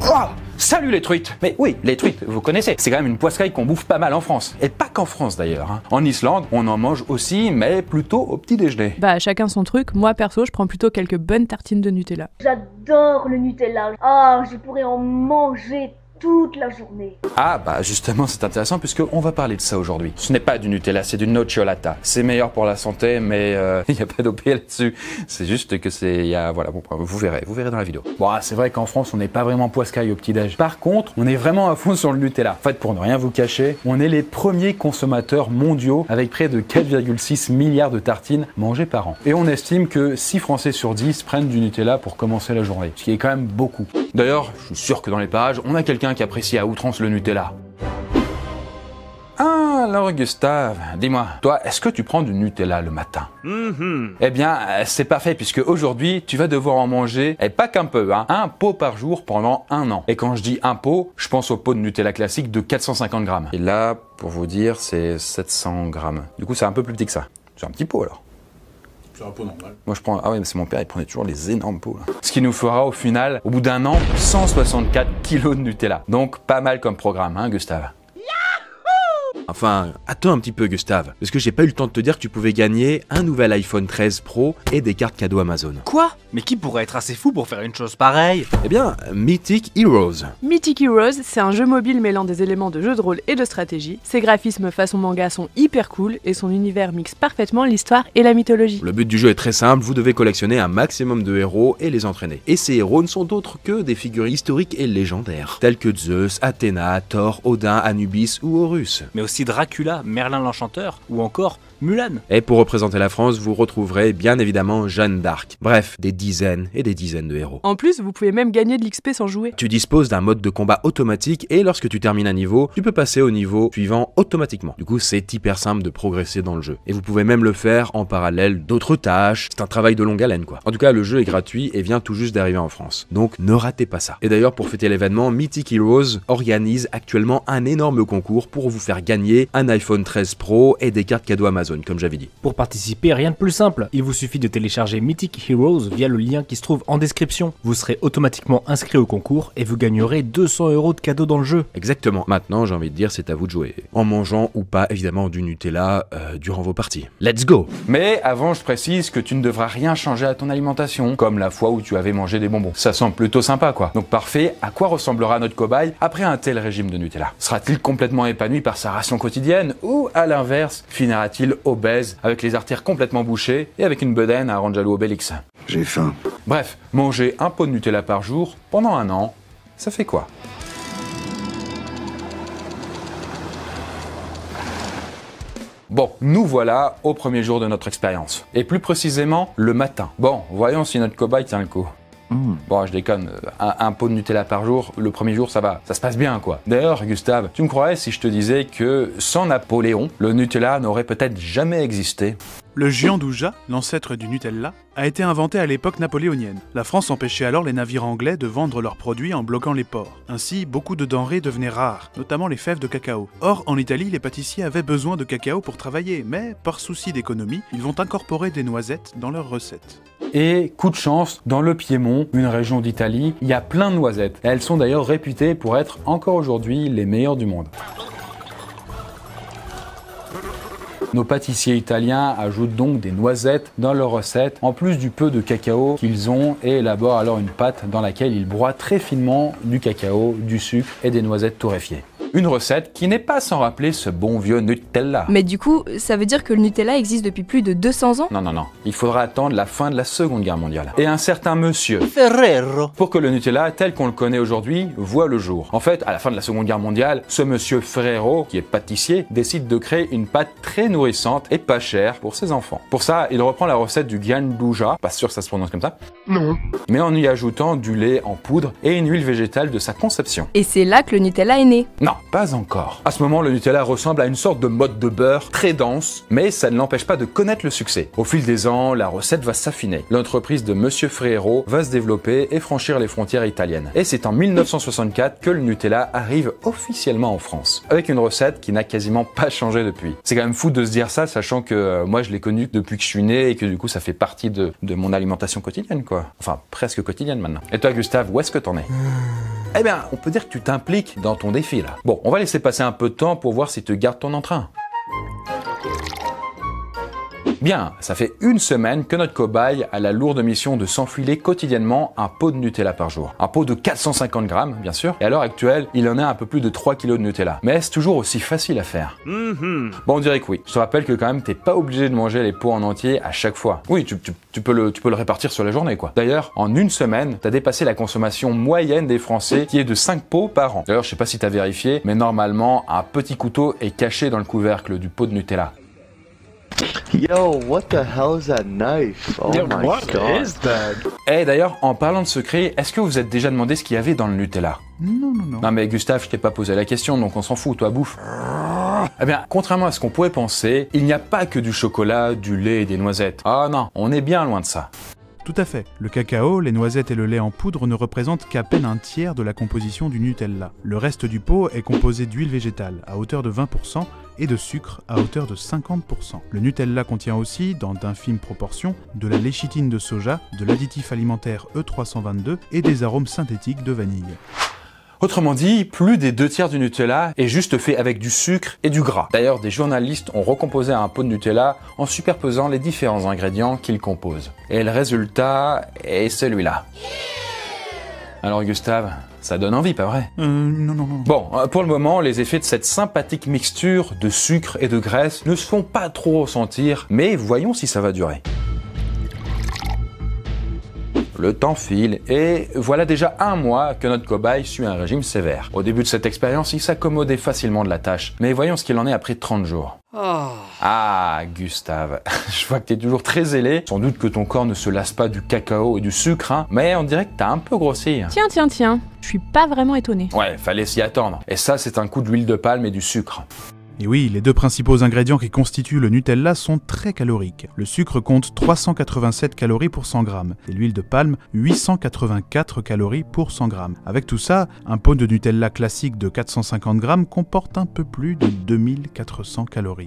Oh, salut les truites! Mais oui, les truites, vous connaissez, c'est quand même une poiscaille qu'on bouffe pas mal en France. Et pas qu'en France d'ailleurs. Hein. En Islande, on en mange aussi, mais plutôt au petit déjeuner. Bah chacun son truc, moi perso je prends plutôt quelques bonnes tartines de Nutella. J'adore le Nutella. Ah, je pourrais en manger toute la journée. Ah bah justement c'est intéressant puisque on va parler de ça aujourd'hui. Ce n'est pas du Nutella, c'est du nocciolata. C'est meilleur pour la santé mais il n'y a pas d'OP là-dessus. C'est juste que voilà, bon, vous verrez dans la vidéo. Bon c'est vrai qu'en France on n'est pas vraiment poiscaille au petit-déj. Par contre on est vraiment à fond sur le Nutella. En fait pour ne rien vous cacher, on est les premiers consommateurs mondiaux avec près de 4,6 milliards de tartines mangées par an. Et on estime que 6 Français sur 10 prennent du Nutella pour commencer la journée. Ce qui est quand même beaucoup. D'ailleurs je suis sûr que dans les parages on a quelqu'un qui apprécie à outrance le Nutella. Ah, alors Gustave, dis-moi, toi, est-ce que tu prends du Nutella le matin? Eh bien, c'est parfait puisque aujourd'hui, tu vas devoir en manger, et pas qu'un peu, hein, un pot par jour pendant 1 an. Et quand je dis un pot, je pense au pot de Nutella classique de 450 grammes. Et là, pour vous dire, c'est 700 grammes. Du coup, c'est un peu plus petit que ça. C'est un petit pot alors. C'est un pot normal. Moi je prends, ah ouais mais c'est mon père, il prenait toujours les énormes pots là. Ce qui nous fera au final, au bout d'1 an, 164 kilos de Nutella. Donc pas mal comme programme, hein Gustave? Enfin, attends un petit peu Gustave, parce que j'ai pas eu le temps de te dire que tu pouvais gagner un nouvel iPhone 13 Pro et des cartes cadeaux Amazon. Quoi? Mais qui pourrait être assez fou pour faire une chose pareille? Eh bien, Mythic Heroes. Mythic Heroes, c'est un jeu mobile mêlant des éléments de jeu de rôle et de stratégie. Ses graphismes façon manga sont hyper cool et son univers mixe parfaitement l'histoire et la mythologie. Le but du jeu est très simple, vous devez collectionner un maximum de héros et les entraîner. Et ces héros ne sont autres que des figures historiques et légendaires, tels que Zeus, Athéna, Thor, Odin, Anubis ou Horus. Mais aussi Dracula, Merlin l'Enchanteur ou encore Mulan. Et pour représenter la France, vous retrouverez bien évidemment Jeanne d'Arc. Bref, des dizaines et des dizaines de héros. En plus, vous pouvez même gagner de l'XP sans jouer. Tu disposes d'un mode de combat automatique et lorsque tu termines un niveau, tu peux passer au niveau suivant automatiquement. Du coup, c'est hyper simple de progresser dans le jeu. Et vous pouvez même le faire en parallèle d'autres tâches. C'est un travail de longue haleine quoi. En tout cas, le jeu est gratuit et vient tout juste d'arriver en France. Donc ne ratez pas ça. Et d'ailleurs, pour fêter l'événement, Mythic Heroes organise actuellement un énorme concours pour vous faire gagner un iPhone 13 Pro et des cartes cadeaux Amazon, comme j'avais dit. Pour participer, rien de plus simple. Il vous suffit de télécharger Mythic Heroes via le lien qui se trouve en description. Vous serez automatiquement inscrit au concours et vous gagnerez 200 € de cadeaux dans le jeu. Exactement. Maintenant, j'ai envie de dire, c'est à vous de jouer. En mangeant ou pas, évidemment, du Nutella durant vos parties. Let's go! Mais avant, je précise que tu ne devras rien changer à ton alimentation, comme la fois où tu avais mangé des bonbons. Ça semble plutôt sympa quoi. Donc parfait, à quoi ressemblera notre cobaye après un tel régime de Nutella? Sera-t-il complètement épanoui par sa ration quotidienne ou à l'inverse, finira-t-il obèse avec les artères complètement bouchées et avec une bedaine à rendre jaloux Obélix? J'ai faim. Bref, manger un pot de Nutella par jour pendant 1 an, ça fait quoi? Bon, nous voilà au premier jour de notre expérience. Et plus précisément, le matin. Bon, voyons si notre cobaye tient le coup. Bon, je déconne, un pot de Nutella par jour, le premier jour ça va, ça se passe bien quoi. D'ailleurs, Gustave, tu me croirais si je te disais que sans Napoléon, le Nutella n'aurait peut-être jamais existé? Le giandouja, l'ancêtre du Nutella, a été inventé à l'époque napoléonienne. La France empêchait alors les navires anglais de vendre leurs produits en bloquant les ports. Ainsi, beaucoup de denrées devenaient rares, notamment les fèves de cacao. Or, en Italie, les pâtissiers avaient besoin de cacao pour travailler, mais par souci d'économie, ils vont incorporer des noisettes dans leurs recettes. Et coup de chance, dans le Piémont, une région d'Italie, il y a plein de noisettes. Elles sont d'ailleurs réputées pour être encore aujourd'hui les meilleures du monde. Nos pâtissiers italiens ajoutent donc des noisettes dans leurs recettes, en plus du peu de cacao qu'ils ont, et élaborent alors une pâte dans laquelle ils broient très finement du cacao, du sucre et des noisettes torréfiées. Une recette qui n'est pas sans rappeler ce bon vieux Nutella. Mais du coup, ça veut dire que le Nutella existe depuis plus de 200 ans? Non, non, non. Il faudra attendre la fin de la Seconde Guerre mondiale. Et un certain monsieur Ferrero. pour que le Nutella, tel qu'on le connaît aujourd'hui, voit le jour. En fait, à la fin de la Seconde Guerre mondiale, ce monsieur Ferrero, qui est pâtissier, décide de créer une pâte très nourrissante et pas chère pour ses enfants. Pour ça, il reprend la recette du giandouja, pas sûr que ça se prononce comme ça, Non. mais en y ajoutant du lait en poudre et une huile végétale de sa conception. Et c'est là que le Nutella est né. Non, pas encore. À ce moment, le Nutella ressemble à une sorte de motte de beurre très dense, mais ça ne l'empêche pas de connaître le succès. Au fil des ans, la recette va s'affiner. L'entreprise de Monsieur Ferrero va se développer et franchir les frontières italiennes. Et c'est en 1964 que le Nutella arrive officiellement en France, avec une recette qui n'a quasiment pas changé depuis. C'est quand même fou de se dire ça, sachant que moi je l'ai connu depuis que je suis né et que du coup ça fait partie de mon alimentation quotidienne quoi. Enfin, presque quotidienne maintenant. Et toi Gustave, où est-ce que t'en es? Eh bien, on peut dire que tu t'impliques dans ton défi là. Bon, on va laisser passer un peu de temps pour voir si tu gardes ton entrain. Bien, ça fait une semaine que notre cobaye a la lourde mission de s'enfiler quotidiennement un pot de Nutella par jour. Un pot de 450 grammes, bien sûr. Et à l'heure actuelle, il en a un peu plus de 3 kilos de Nutella. Mais est-ce toujours aussi facile à faire? Bon, on dirait que oui. Je te rappelle que quand même, t'es pas obligé de manger les pots en entier à chaque fois. Oui, tu peux le répartir sur la journée, quoi. D'ailleurs, en une semaine, t'as dépassé la consommation moyenne des Français qui est de 5 pots par an. D'ailleurs, je sais pas si t'as vérifié, mais normalement, un petit couteau est caché dans le couvercle du pot de Nutella. Yo, what the hell is that knife? Oh my god. Et d'ailleurs, en parlant de secret, est-ce que vous êtes déjà demandé ce qu'il y avait dans le Nutella? Non. Non mais Gustave, je t'ai pas posé la question, donc on s'en fout, toi bouffe. Eh bien, contrairement à ce qu'on pourrait penser, il n'y a pas que du chocolat, du lait et des noisettes. Ah non, on est bien loin de ça. Tout à fait. Le cacao, les noisettes et le lait en poudre ne représentent qu'à peine un tiers de la composition du Nutella. Le reste du pot est composé d'huile végétale à hauteur de 20% et de sucre à hauteur de 50%. Le Nutella contient aussi, dans d'infimes proportions, de la léchithine de soja, de l'additif alimentaire E322 et des arômes synthétiques de vanille. Autrement dit, plus des 2 tiers du Nutella est juste fait avec du sucre et du gras. D'ailleurs, des journalistes ont recomposé un pot de Nutella en superposant les différents ingrédients qu'il compose. Et le résultat est celui-là. Alors Gustave, ça donne envie, pas vrai? Non. Bon, pour le moment, les effets de cette sympathique mixture de sucre et de graisse ne se font pas trop ressentir, mais voyons si ça va durer. Le temps file et voilà déjà un mois que notre cobaye suit un régime sévère. Au début de cette expérience, il s'accommodait facilement de la tâche. Mais voyons ce qu'il en est après 30 jours. Ah, Gustave, je vois que t'es toujours très zélé. Sans doute que ton corps ne se lasse pas du cacao et du sucre, hein, mais on dirait que t'as un peu grossi. Tiens, je suis pas vraiment étonnée. Ouais, fallait s'y attendre. Et ça, c'est un coup d'huile de palme et du sucre. Et oui, les deux principaux ingrédients qui constituent le Nutella sont très caloriques. Le sucre compte 387 calories pour 100 grammes et l'huile de palme 884 calories pour 100 grammes. Avec tout ça, un pot de Nutella classique de 450 grammes comporte un peu plus de 2400 calories.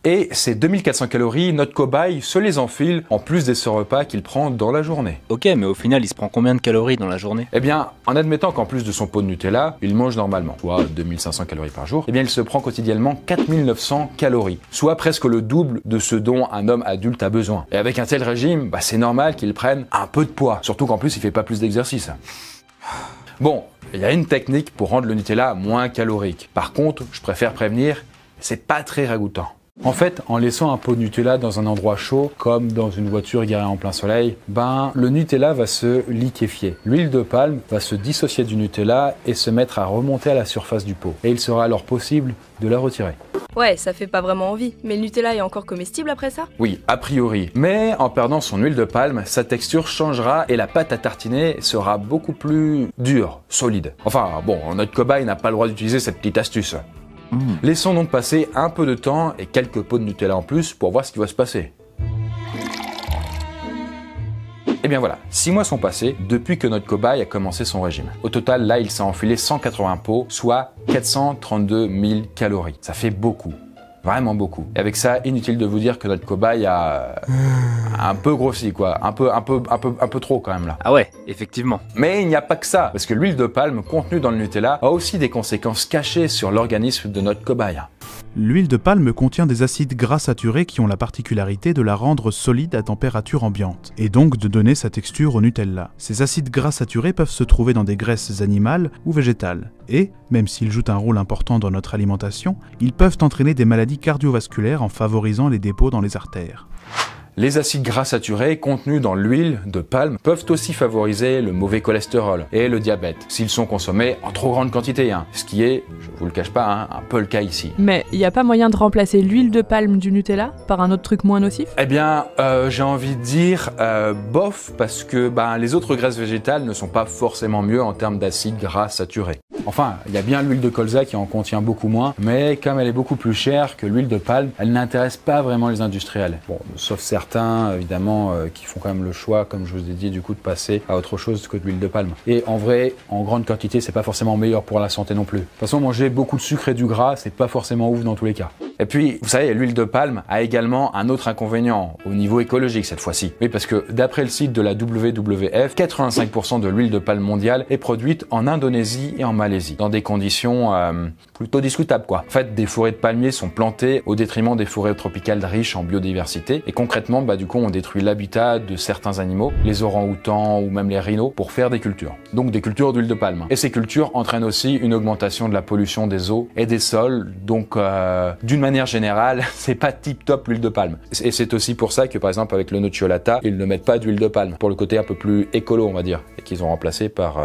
Et ces 2400 calories, notre cobaye se les enfile en plus des 100 repas qu'il prend dans la journée. Ok, mais au final, il se prend combien de calories dans la journée? Eh bien, en admettant qu'en plus de son pot de Nutella, il mange normalement, soit 2500 calories par jour, eh bien il se prend quotidiennement 4900 calories, soit presque le double de ce dont un homme adulte a besoin. Et avec un tel régime, c'est normal qu'il prenne un peu de poids, surtout qu'en plus il fait pas plus d'exercice. Bon, il y a une technique pour rendre le Nutella moins calorique. Par contre, je préfère prévenir, c'est pas très ragoûtant. En fait, en laissant un pot de Nutella dans un endroit chaud, comme dans une voiture garée en plein soleil, le Nutella va se liquéfier. L'huile de palme va se dissocier du Nutella et se mettre à remonter à la surface du pot. Et il sera alors possible de la retirer. Ouais, ça fait pas vraiment envie. Mais le Nutella est encore comestible après ça? Oui, a priori. Mais en perdant son huile de palme, sa texture changera et la pâte à tartiner sera beaucoup plus dure, solide. Enfin bon, notre cobaye n'a pas le droit d'utiliser cette petite astuce. Laissons donc passer un peu de temps et quelques pots de Nutella en plus pour voir ce qui va se passer. Et bien voilà, 6 mois sont passés depuis que notre cobaye a commencé son régime. Au total, là, il s'est enfilé 180 pots, soit 432 000 calories. Ça fait beaucoup. Vraiment beaucoup. Et avec ça, inutile de vous dire que notre cobaye a un peu grossi, quoi. Un peu trop quand même là. Ah ouais, effectivement. Mais il n'y a pas que ça, parce que l'huile de palme contenue dans le Nutella a aussi des conséquences cachées sur l'organisme de notre cobaye. L'huile de palme contient des acides gras saturés qui ont la particularité de la rendre solide à température ambiante, et donc de donner sa texture au Nutella. Ces acides gras saturés peuvent se trouver dans des graisses animales ou végétales, et, même s'ils jouent un rôle important dans notre alimentation, ils peuvent entraîner des maladies cardiovasculaires en favorisant les dépôts dans les artères. Les acides gras saturés contenus dans l'huile de palme peuvent aussi favoriser le mauvais cholestérol et le diabète, s'ils sont consommés en trop grande quantité, ce qui est, je vous le cache pas, un peu le cas ici. Mais il n'y a pas moyen de remplacer l'huile de palme du Nutella par un autre truc moins nocif? Eh bien, j'ai envie de dire bof, parce que les autres graisses végétales ne sont pas forcément mieux en termes d'acides gras saturés. Enfin, il y a bien l'huile de colza qui en contient beaucoup moins, mais comme elle est beaucoup plus chère que l'huile de palme, elle n'intéresse pas vraiment les industriels. Bon, sauf certains, évidemment, qui font quand même le choix, comme je vous ai dit, du coup, de passer à autre chose que de l'huile de palme. Et en vrai, en grande quantité, c'est pas forcément meilleur pour la santé non plus. De toute façon, manger beaucoup de sucre et du gras, c'est pas forcément ouf dans tous les cas. Et puis, vous savez, l'huile de palme a également un autre inconvénient, au niveau écologique cette fois-ci. Oui, parce que d'après le site de la WWF, 85% de l'huile de palme mondiale est produite en Indonésie et en Malaisie, dans des conditions plutôt discutables quoi. En fait, des forêts de palmiers sont plantées au détriment des forêts tropicales riches en biodiversité, et concrètement, du coup, on détruit l'habitat de certains animaux, les orang-outans ou même les rhinos, pour faire des cultures. Donc des cultures d'huile de palme. Et ces cultures entraînent aussi une augmentation de la pollution des eaux et des sols, donc d'une manière générale, c'est pas tip top l'huile de palme. Et c'est aussi pour ça que par exemple avec le nocciolata, ils ne mettent pas d'huile de palme, pour le côté un peu plus écolo on va dire, et qu'ils ont remplacé par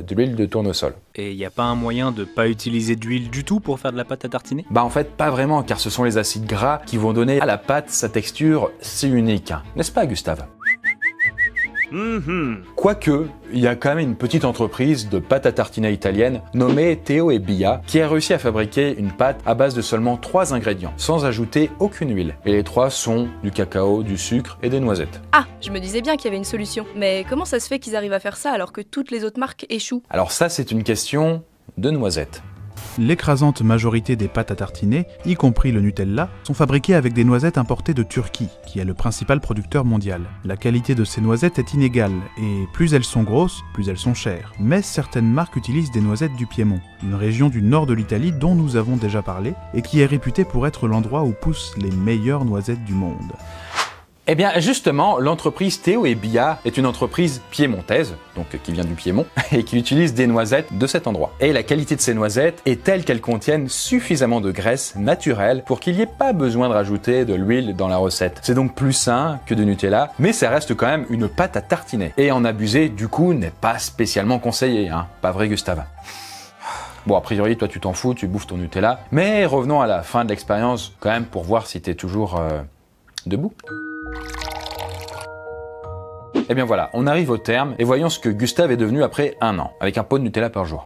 de l'huile de tournesol. Et il n'y a pas un moyen de pas utiliser d'huile du tout pour faire de la pâte à tartiner? En fait pas vraiment, car ce sont les acides gras qui vont donner à la pâte sa texture si unique. N'est-ce pas Gustave? Quoique, il y a quand même une petite entreprise de pâte à tartiner italienne nommée Teo e Bia qui a réussi à fabriquer une pâte à base de seulement 3 ingrédients, sans ajouter aucune huile. Et les 3 sont du cacao, du sucre et des noisettes. Ah, je me disais bien qu'il y avait une solution. Mais comment ça se fait qu'ils arrivent à faire ça alors que toutes les autres marques échouent? Alors ça, c'est une question de noisettes. L'écrasante majorité des pâtes à tartiner, y compris le Nutella, sont fabriquées avec des noisettes importées de Turquie, qui est le principal producteur mondial. La qualité de ces noisettes est inégale, et plus elles sont grosses, plus elles sont chères. Mais certaines marques utilisent des noisettes du Piémont, une région du nord de l'Italie dont nous avons déjà parlé, et qui est réputée pour être l'endroit où poussent les meilleures noisettes du monde. Eh bien justement, l'entreprise Teo e Bia est une entreprise piémontaise, donc qui vient du Piémont, et qui utilise des noisettes de cet endroit. Et la qualité de ces noisettes est telle qu'elles contiennent suffisamment de graisse naturelle pour qu'il n'y ait pas besoin de rajouter de l'huile dans la recette. C'est donc plus sain que de Nutella, mais ça reste quand même une pâte à tartiner. Et en abuser, du coup, n'est pas spécialement conseillé, hein. Pas vrai Gustave? Bon, a priori, toi tu t'en fous, tu bouffes ton Nutella. Mais revenons à la fin de l'expérience, quand même, pour voir si t'es toujours debout. Et bien voilà, on arrive au terme et voyons ce que Gustave est devenu après 1 an, avec un pot de Nutella par jour.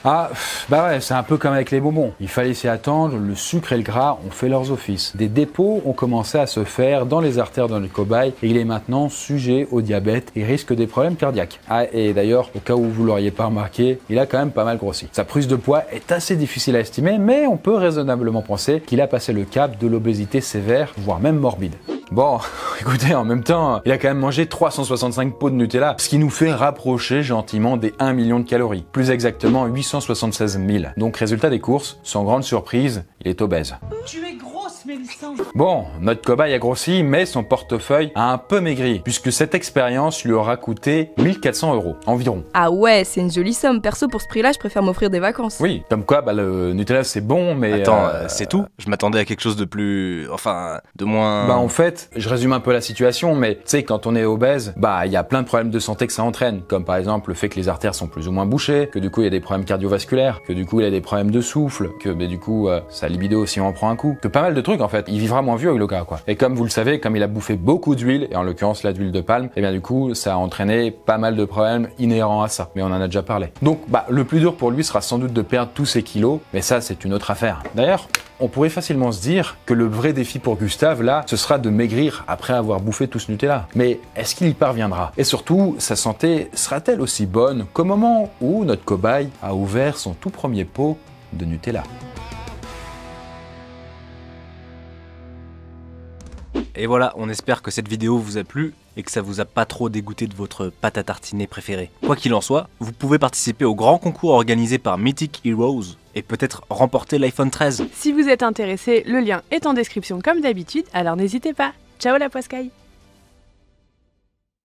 Ah, ouais, c'est un peu comme avec les bonbons. Il fallait s'y attendre, le sucre et le gras ont fait leurs offices. Des dépôts ont commencé à se faire dans les artères de notre cobaye et il est maintenant sujet au diabète et risque des problèmes cardiaques. Ah, et d'ailleurs, au cas où vous l'auriez pas remarqué, il a quand même pas mal grossi. Sa prise de poids est assez difficile à estimer, mais on peut raisonnablement penser qu'il a passé le cap de l'obésité sévère, voire même morbide. Bon, écoutez, en même temps, il a quand même mangé 365 pots de Nutella, ce qui nous fait rapprocher gentiment des 1 million de calories. Plus exactement 876 000. Donc résultat des courses, sans grande surprise, il est obèse. Tu es grosse, Mélissa. Bon, notre cobaye a grossi, mais son portefeuille a un peu maigri, puisque cette expérience lui aura coûté 1 400 € environ. Ah ouais, c'est une jolie somme. Perso, pour ce prix-là, je préfère m'offrir des vacances. Oui, comme quoi, le Nutella c'est bon, mais... Attends, c'est tout? Je m'attendais à quelque chose de plus... enfin, de moins... En fait, je résume un peu la situation, mais tu sais, quand on est obèse, il y a plein de problèmes de santé que ça entraîne, comme par exemple le fait que les artères sont plus ou moins bouchées, que du coup il y a des problèmes cardiovasculaires, que du coup il y a des problèmes de souffle, que du coup sa libido aussi en prend un coup, que pas mal de trucs en fait. Il vivra moins vieux avec le gars quoi. Et comme vous le savez, comme il a bouffé beaucoup d'huile, et en l'occurrence là d'huile de palme, et bien du coup ça a entraîné pas mal de problèmes inhérents à ça, mais on en a déjà parlé. Donc le plus dur pour lui sera sans doute de perdre tous ses kilos, mais ça c'est une autre affaire. D'ailleurs, on pourrait facilement se dire que le vrai défi pour Gustave, là, ce sera de maigrir après avoir bouffé tout ce Nutella. Mais est-ce qu'il y parviendra? Et surtout, sa santé sera-t-elle aussi bonne qu'au moment où notre cobaye a ouvert son tout premier pot de Nutella? Et voilà, on espère que cette vidéo vous a plu et que ça vous a pas trop dégoûté de votre pâte à tartiner préférée. Quoi qu'il en soit, vous pouvez participer au grand concours organisé par Mythic Heroes et peut-être remporter l'iPhone 13. Si vous êtes intéressé, le lien est en description comme d'habitude, alors n'hésitez pas. Ciao la poiscaille!